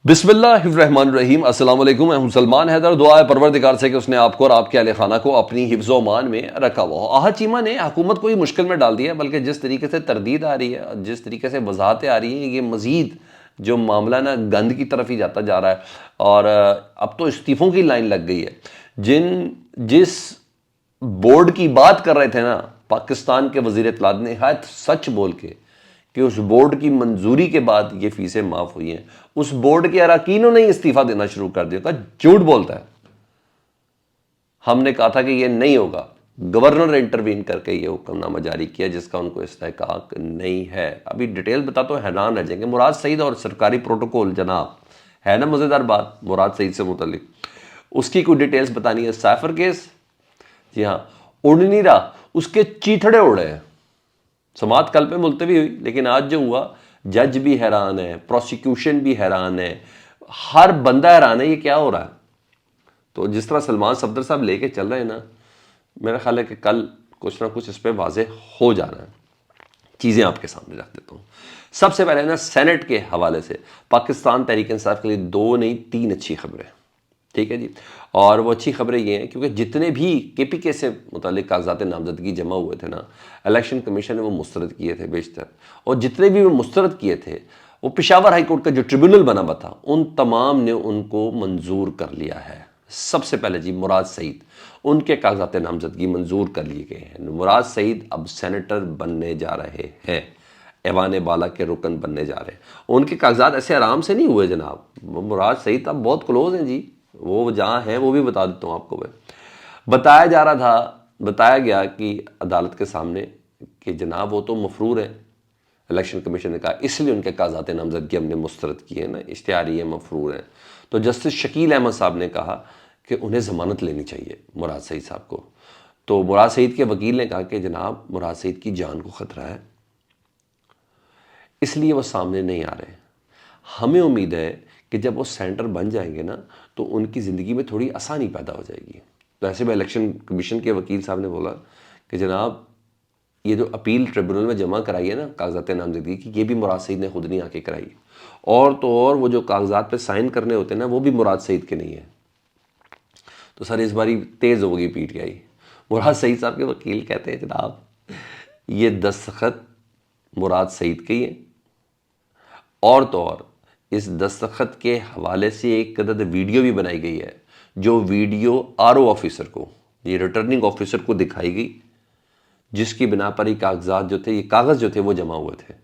بسم اللہ الرحمن الرحیم۔ السلام علیکم، میں ہوں سلمان حیدر۔ دعا ہے پروردگار سے کہ اس نے آپ کو اور آپ کے اہل خانہ کو اپنی حفظ و امان میں رکھا ہوا ہو۔ آہا چیمہ نے حکومت کو یہ مشکل میں ڈال دیا ہے، بلکہ جس طریقے سے تردید آ رہی ہے، جس طریقے سے وضاحتیں آ رہی ہیں، یہ مزید جو معاملہ نا گند کی طرف ہی جاتا جا رہا ہے۔ اور اب تو استعفوں کی لائن لگ گئی ہے۔ جس بورڈ کی بات کر رہے تھے نا پاکستان کے وزیر اطلاعات نے نہایت سچ بول کے کہ اس بورڈ کی منظوری کے بعد یہ فیسیں معاف ہوئی ہیں، اس بورڈ کے اراکینوں نے استعفیٰ دینا شروع کر دیا۔ کہا جھوٹ بولتا ہے، ہم نے کہا تھا کہ یہ نہیں ہوگا۔ گورنر نے انٹروین کر کے یہ حکم نامہ جاری کیا جس کا ان کو استحقاق نہیں ہے۔ ابھی ڈیٹیل بتاتا ہوں، حیران رہ جائیں گے۔ مراد سعید اور سرکاری پروٹوکول جناب ہے نا مزیدار بات مراد سعید سے متعلق، اس کی کوئی ڈیٹیلز بتانی ہے۔ سائفر کیس، جی ہاں، اڑ نہیں رہا، اس کے چیتھڑے اڑے ہیں۔ سماعت کل پہ ملتوی ہوئی، لیکن آج جو ہوا جج بھی حیران ہے، پروسیکیوشن بھی حیران ہے، ہر بندہ حیران ہے یہ کیا ہو رہا ہے۔ تو جس طرح سلمان صفدر صاحب لے کے چل رہے ہیں نا، میرا خیال ہے کہ کل کچھ نہ کچھ اس پہ واضح ہو جانا ہے۔ چیزیں آپ کے سامنے رکھ دیتا ہوں۔ سب سے پہلے نا سینٹ کے حوالے سے پاکستان تحریک انصاف کے لیے 2 نہیں 3 اچھی خبریں، ٹھیک ہے جی۔ اور وہ اچھی خبریں یہ ہیں کیونکہ جتنے بھی کے پی کے سے متعلق کاغذات نامزدگی جمع ہوئے تھے نا، الیکشن کمیشن نے وہ مسترد کیے تھے بیشتر، اور جتنے بھی وہ مسترد کیے تھے وہ پشاور ہائی کورٹ کا جو ٹریبیونل بنا ہوا تھا ان تمام نے ان کو منظور کر لیا ہے۔ سب سے پہلے جی مراد سعید، ان کے کاغذات نامزدگی منظور کر لیے گئے ہیں۔ مراد سعید اب سینیٹر بننے جا رہے ہیں، ایوان بالا کے رکن بننے جا رہے ہیں۔ ان کے کاغذات ایسے آرام سے نہیں ہوئے جناب، مراد سعید اب بہت کلوز ہیں جی، وہ جہاں ہیں وہ بھی بتا دیتا ہوں آپ کو۔ بتایا جا رہا تھا، بتایا گیا کہ عدالت کے سامنے کہ جناب وہ تو مفرور ہیں، الیکشن کمیشن نے کہا اس لیے ان کے کاغذات نامزدگی ہم نے مسترد کیے ہیں نا، اشتہاری ہیں، مفرور ہیں۔ تو جسٹس شکیل احمد صاحب نے کہا کہ انہیں ضمانت لینی چاہیے مراد سعید صاحب کو۔ تو مراد سعید کے وکیل نے کہا کہ جناب مراد سعید کی جان کو خطرہ ہے، اس لیے وہ سامنے نہیں آ رہے۔ ہمیں امید ہے کہ جب وہ سینٹر بن جائیں گے نا تو ان کی زندگی میں تھوڑی آسانی پیدا ہو جائے گی۔ تو ایسے میں الیکشن کمیشن کے وکیل صاحب نے بولا کہ جناب یہ جو اپیل ٹریبونل میں جمع کرائی ہے نا کاغذات نامزدگی کی، یہ بھی مراد سعید نے خود نہیں آ کے کرائی، اور تو اور وہ جو کاغذات پہ سائن کرنے ہوتے ہیں نا وہ بھی مراد سعید کے نہیں ہیں۔ تو سر اس باری تیز ہوگی پی ٹی آئی۔ مراد سعید صاحب کے وکیل کہتے ہیں جناب یہ دستخط مراد سعید کے ہی ہیں، اور تو اور اس دستخط کے حوالے سے ایک عدد ویڈیو بھی بنائی گئی ہے، جو ویڈیو آر او آفیسر کو، یہ ریٹرننگ آفیسر کو دکھائی گئی، جس کی بنا پر یہ کاغذات جو تھے، یہ کاغذ جو تھے وہ جمع ہوئے تھے۔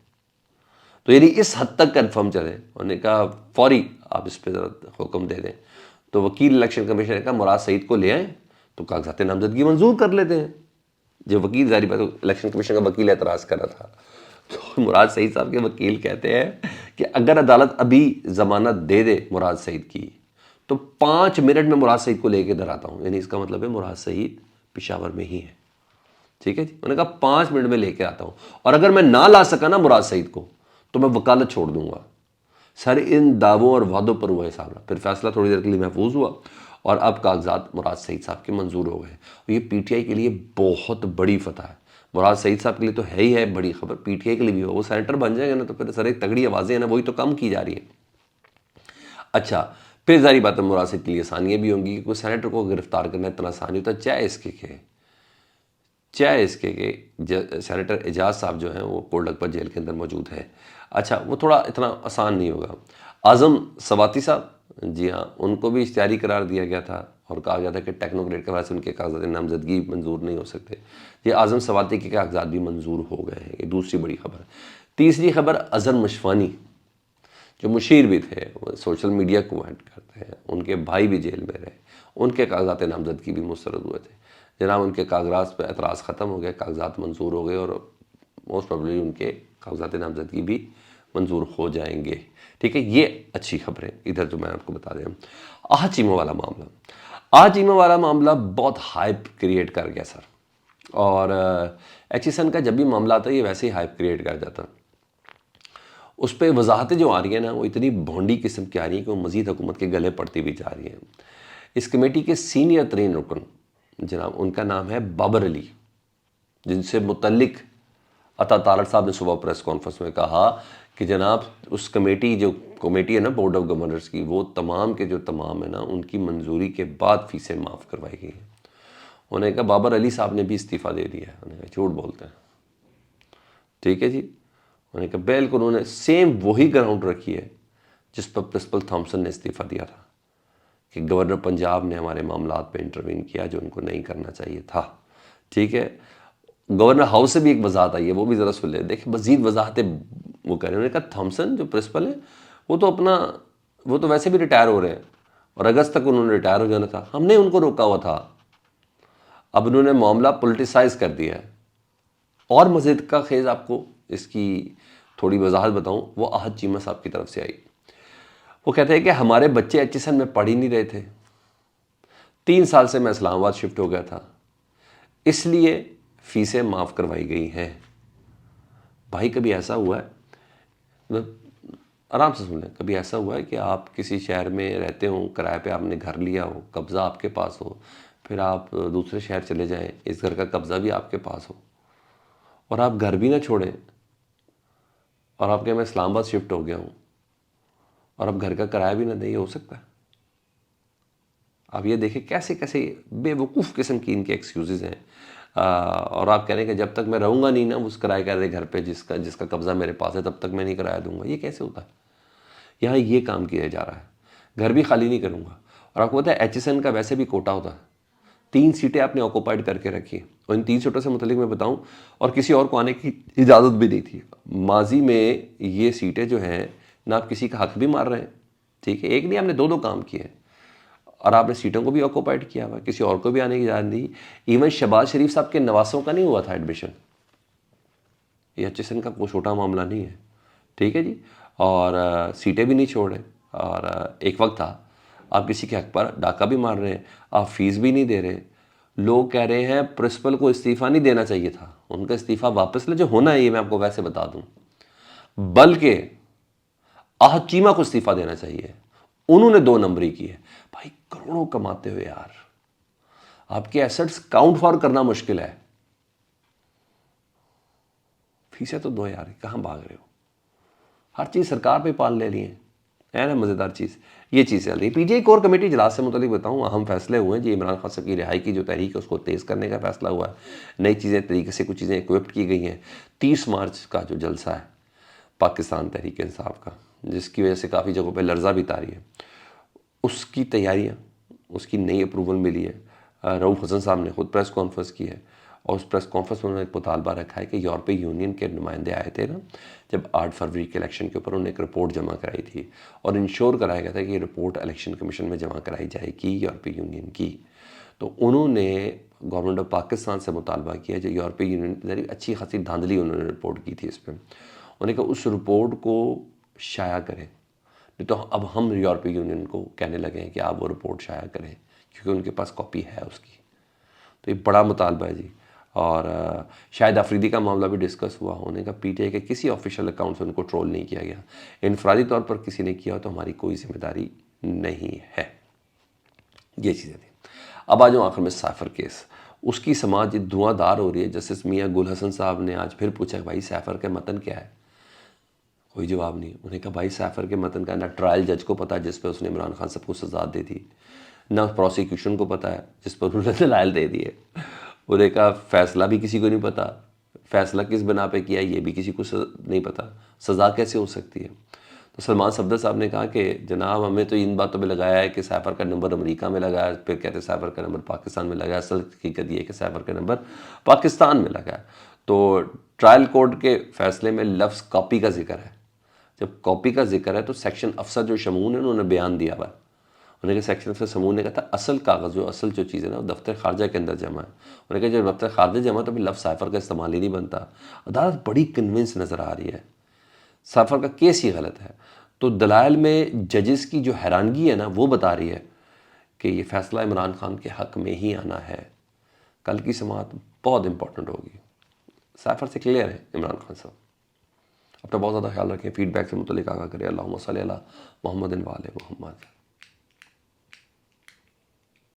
تو یعنی اس حد تک کنفرم چلے، انہوں نے کہا فوری آپ اس پہ ذرا حکم دے دیں۔ تو وکیل الیکشن کمیشن نے کہا مراد سعید کو لے آئیں تو کاغذات نامزدگی منظور کر لیتے ہیں۔ جو وکیل ظاہری بات الیکشن کمیشن کا وکیل اعتراض کر رہا تھا، تو مراد سعید صاحب کے وکیل کہتے ہیں کہ اگر عدالت ابھی ضمانت دے دے مراد سعید کی تو 5 منٹ میں مراد سعید کو لے کے ادھر آتا ہوں۔ یعنی اس کا مطلب ہے مراد سعید پشاور میں ہی ہے، ٹھیک ہے جی۔ انہوں نے کہا 5 منٹ میں لے کے آتا ہوں، اور اگر میں نہ لا سکا نا مراد سعید کو تو میں وکالت چھوڑ دوں گا۔ سر ان دعووں اور وعدوں پر ہوا حساب رہا، پھر فیصلہ تھوڑی دیر کے لیے محفوظ ہوا اور اب کاغذات مراد سعید صاحب کے منظور ہو گئے، اور یہ پی ٹی آئی کے لیے بہت بڑی فتح ہے۔ مراد سعید صاحب کے لیے تو ہے ہی ہے بڑی خبر، پی ٹی آئی کے لیے بھی ہو، وہ سینیٹر بن جائیں گے نا تو پھر سر ایک تگڑی آوازیں ہیں نا وہی تو کم کی جا رہی ہیں۔ اچھا پھر ظاہری بات ہے مراد سعید کے لیے آسانیاں بھی ہوں گی، کیونکہ سینیٹر کو گرفتار کرنا اتنا آسان ہوتا ہے، چاہے اس کے کہ سینیٹر اعجاز صاحب جو ہیں وہ کوٹ لکھپت جیل کے اندر موجود ہیں۔ اچھا وہ تھوڑا اتنا آسان نہیں ہوگا۔ اعظم سواتی صاحب، جی ہاں، ان کو بھی اشتہاری قرار دیا گیا تھا اور کہا گیا تھا کہ ٹیکنوکریٹ کے وجہ سے ان کے کاغذات نامزدگی منظور نہیں ہو سکتے۔ یہ اعظم سواتی کے کاغذات بھی منظور ہو گئے ہیں، یہ دوسری بڑی خبر۔ تیسری خبر اظہر مشفانی جو مشیر بھی تھے، وہ سوشل میڈیا کو ہینڈ کرتے ہیں، ان کے بھائی بھی جیل میں رہے، ان کے کاغذات نامزدگی بھی مسترد ہوئے تھے۔ جناب ان کے کاغذات پہ اعتراض ختم ہو گئے، کاغذات منظور ہو گئے، اور موسٹ پروبیبلی ان کے کاغذات نامزدگی بھی منظور ہو جائیں گے، ٹھیک ہے۔ یہ اچھی خبریں ادھر جو میں آپ کو بتا دیا ہوں۔ آہا چیمہ والا معاملہ، آہا چیمہ والا معاملہ بہت ہائپ کریٹ کر گیا سر، اور ایچ ایس این کا جب بھی معاملہ آتا ہے یہ ویسے ہی ہائپ کریٹ کر جاتا ہے۔ اس پہ وضاحتیں جو آ رہی ہیں نا وہ اتنی بھونڈی قسم کی آ رہی ہیں کہ وہ مزید حکومت کے گلے پڑتی بھی جا رہی ہیں۔ اس کمیٹی کے سینئر ترین رکن جناب ان کا نام ہے بابر علی، جن سے متعلق عطا تارڑ صاحب نے صبح پریس کانفرنس میں کہا کہ جناب اس کمیٹی ہے نا بورڈ آف گورنرز کی، وہ تمام کے جو تمام ہے نا ان کی منظوری کے بعد فیسیں معاف کروائی گئی ہیں۔ انہوں نے کہا بابر علی صاحب نے بھی استعفیٰ دے دیا ہے۔ انہوں نے کہا جھوٹ بولتے ہیں، ٹھیک ہے جی۔ انہوں نے کہا بالکل انہوں نے سیم وہی گراؤنڈ رکھی ہے جس پر پرنسپل تھامسن نے استعفیٰ دیا تھا کہ گورنر پنجاب نے ہمارے معاملات پہ انٹروین کیا جو ان کو نہیں کرنا چاہیے تھا، ٹھیک ہے۔ گورنر ہاؤس سے بھی ایک وضاحت آئی ہے، وہ بھی ذرا سن لیں۔ دیکھیں مزید وضاحتیں وہ کہہ رہے ہیں۔ انہوں نے کہا تھامسن جو پرنسپل ہیں وہ تو ویسے بھی ریٹائر ہو رہے ہیں اور اگست تک انہوں نے ریٹائر ہو جانا تھا، ہم نے ان کو روکا ہوا تھا۔ اب انہوں نے معاملہ پولیٹیسائز کر دیا ہے۔ اور مزید کا خیز آپ کو اس کی تھوڑی وضاحت بتاؤں، وہ احد چیمہ صاحب کی طرف سے آئی۔ وہ کہتے ہیں کہ ہمارے بچے ایچ ایس این میں پڑھ ہی نہیں رہے تھے، 3 سال سے میں اسلام آباد شفٹ ہو گیا تھا، اس لیے فیسیں معاف کروائی گئی ہیں۔ بھائی کبھی ایسا ہوا ہے، آرام سے سن لیں، کبھی ایسا ہوا ہے کہ آپ کسی شہر میں رہتے ہوں، کرائے پہ آپ نے گھر لیا ہو، قبضہ آپ کے پاس ہو، پھر آپ دوسرے شہر چلے جائیں، اس گھر کا قبضہ بھی آپ کے پاس ہو اور آپ گھر بھی نہ چھوڑیں اور آپ کہیں میں اسلام آباد شفٹ ہو گیا ہوں اور اب گھر کا کرایہ بھی نہ دیں؟ یہ ہو سکتا ہے؟ آپ یہ دیکھیں کیسے کیسے بے وقوف قسم کی ان کے ایکسکیوزز ہیں، اور آپ کہہ رہے ہیں کہ جب تک میں رہوں گا نہیں نا اس کرایہ کر رہے گھر پہ جس کا قبضہ میرے پاس ہے تب تک میں نہیں کرایہ دوں گا۔ یہ کیسے ہوتا ہے؟ یہاں یہ کام کیا جا رہا ہے، گھر بھی خالی نہیں کروں گا۔ اور آپ کو پتا ہے ایچ ایس این کا ویسے بھی کوٹا ہوتا ہے، 3 سیٹیں آپ نے آکوپائڈ کر کے رکھی، اور ان 3 سیٹوں سے متعلق میں بتاؤں اور کسی اور کو آنے کی اجازت بھی نہیں تھی۔ ماضی میں یہ سیٹیں جو ہیں نہ آپ کسی کا حق بھی مار رہے ہیں، ٹھیک ہے، ایک نہیں آپ نے 2 کام کیے ہیں، اور آپ نے سیٹوں کو بھی آکوپائڈ کیا ہوا، کسی اور کو بھی آنے کی اجازت نہیں۔ ایون شہباز شریف صاحب کے نواسوں کا نہیں ہوا تھا ایڈمیشن، یہ ایچ ایس این کا کوئی چھوٹا معاملہ نہیں ہے، ٹھیک ہے جی۔ اور سیٹیں بھی نہیں چھوڑ رہے، اور ایک وقت تھا آپ کسی کے حق پر ڈاکہ بھی مار رہے ہیں، آپ فیس بھی نہیں دے رہے۔ لوگ کہہ رہے ہیں پرنسپل کو استعفیٰ نہیں دینا چاہیے تھا، ان کا استعفیٰ واپس لے، جو ہونا ہے یہ میں آپ کو ویسے بتا دوں، بلکہ احد چیمہ کو استعفیٰ دینا چاہیے، انہوں نے 2 نمبری کی ہے۔ بھائی کروڑوں کماتے ہوئے یار آپ کے ایسٹس کاؤنٹ فار کرنا مشکل ہے، فیسیں تو دو یار، کہاں بھاگ رہے ہو؟ ہر چیز سرکار پہ پال لے لی ہے نا۔ مزیدار چیز یہ چیز چل رہی ہے۔ P T I core committee اجلاس سے متعلق بتاؤں، اہم فیصلے ہوئے ہیں جی۔ عمران خان صاحب کی رہائی کی جو تحریک ہے اس کو تیز کرنے کا فیصلہ ہوا ہے، نئی چیزیں طریقے سے کچھ چیزیں ایکوپٹ کی گئی ہیں۔ 30 مارچ کا جو جلسہ ہے پاکستان تحریک انصاف کا، جس کی وجہ سے کافی جگہوں پہ لرزہ بھی طاری ہے، اس کی تیاریاں، اس کی نئی اپروول ملی ہے۔ رؤوف حسن صاحب نے خود پریس کانفرنس کی ہے، اور اس پریس کانفرنس میں انہوں نے ایک مطالبہ رکھا ہے کہ یورپی یونین کے نمائندے آئے تھے نا جب 8 فروری کے الیکشن کے اوپر، انہوں نے ایک رپورٹ جمع کرائی تھی اور انشور کرایا گیا تھا کہ یہ رپورٹ الیکشن کمیشن میں جمع کرائی جائے گی یورپی یونین کی۔ تو انہوں نے گورنمنٹ آف پاکستان سے مطالبہ کیا، جو یورپی یونین اچھی خاصی دھاندلی انہوں نے رپورٹ کی تھی اس پہ، انہوں نے کہا اس رپورٹ کو شائع کریں، نہیں تو اب ہم یورپی یونین کو کہنے لگے ہیں کہ آپ وہ رپورٹ شائع کریں، کیونکہ ان کے پاس کاپی ہے اس کی۔ تو یہ بڑا مطالبہ ہے جی۔ اور شاہد آفریدی کا معاملہ بھی ڈسکس ہوا، ہونے کا پی ٹی آئی کے کسی آفیشیل اکاؤنٹ سے ان کو ٹرول نہیں کیا گیا، انفرادی طور پر کسی نے کیا ہو تو ہماری کوئی ذمہ داری نہیں ہے۔ یہ چیزیں تھیں۔ اب آ جاؤں آخر میں سیفر کیس، اس کی سماعت دھواں دار ہو رہی ہے۔ جسٹس میاں گل حسن صاحب نے آج پھر پوچھا کہ بھائی سیفر کا متن کیا ہے؟ کوئی جواب نہیں۔ انہوں نے کہا بھائی سیفر کے متن کا نہ ٹرائل جج کو پتا ہے جس پہ اس نے عمران خان صاحب کو سزا دے دی، نہ پروسیکیوشن کو پتا ہے جس پر انہوں نے دلائل دے دیے، انہوں نے کہا فیصلہ بھی کسی کو نہیں پتا، فیصلہ کس بنا پہ کیا یہ بھی کسی کو نہیں پتا، سزا کیسے ہو سکتی ہے؟ تو سلمان صفدر صاحب نے کہا کہ جناب ہمیں تو ان باتوں پہ لگایا ہے کہ سیفر کا نمبر امریکہ میں لگا ہے، پھر کہتے ہیں سیفر کا نمبر پاکستان میں لگا ہے، اصل حقیقت یہ ہے کہ سیفر کا نمبر پاکستان میں لگا ہے۔ تو ٹرائل کورٹ کے فیصلے میں لفظ کاپی کا ذکر ہے، جب کاپی کا ذکر ہے تو سیکشن افسر جو شمون ہے انہوں نے بیان دیا ہوا ہے، انہوں نے کہا سیکشن افسر شمون نے کہا تھا اصل کاغذ اصل چیز ہے نا وہ دفتر خارجہ کے اندر جمع ہے، انہوں نے کہا جب دفتر خارجہ جمع تو پھر لفظ سیفر کا استعمال ہی نہیں بنتا۔ عدالت بڑی کنونس نظر آ رہی ہے، سیفر کا کیس ہی غلط ہے۔ تو دلائل میں ججز کی جو حیرانگی ہے نا وہ بتا رہی ہے کہ یہ فیصلہ عمران خان کے حق میں ہی آنا ہے۔ کل کی سماعت بہت امپورٹنٹ ہوگی، سیفر سے کلیئر ہے عمران خان صاحب۔ اپنا بہت زیادہ خیال رکھیں، فیڈ بیک سے متعلق آگاہ کریں۔ اللہم صلی علی محمد و آل محمد۔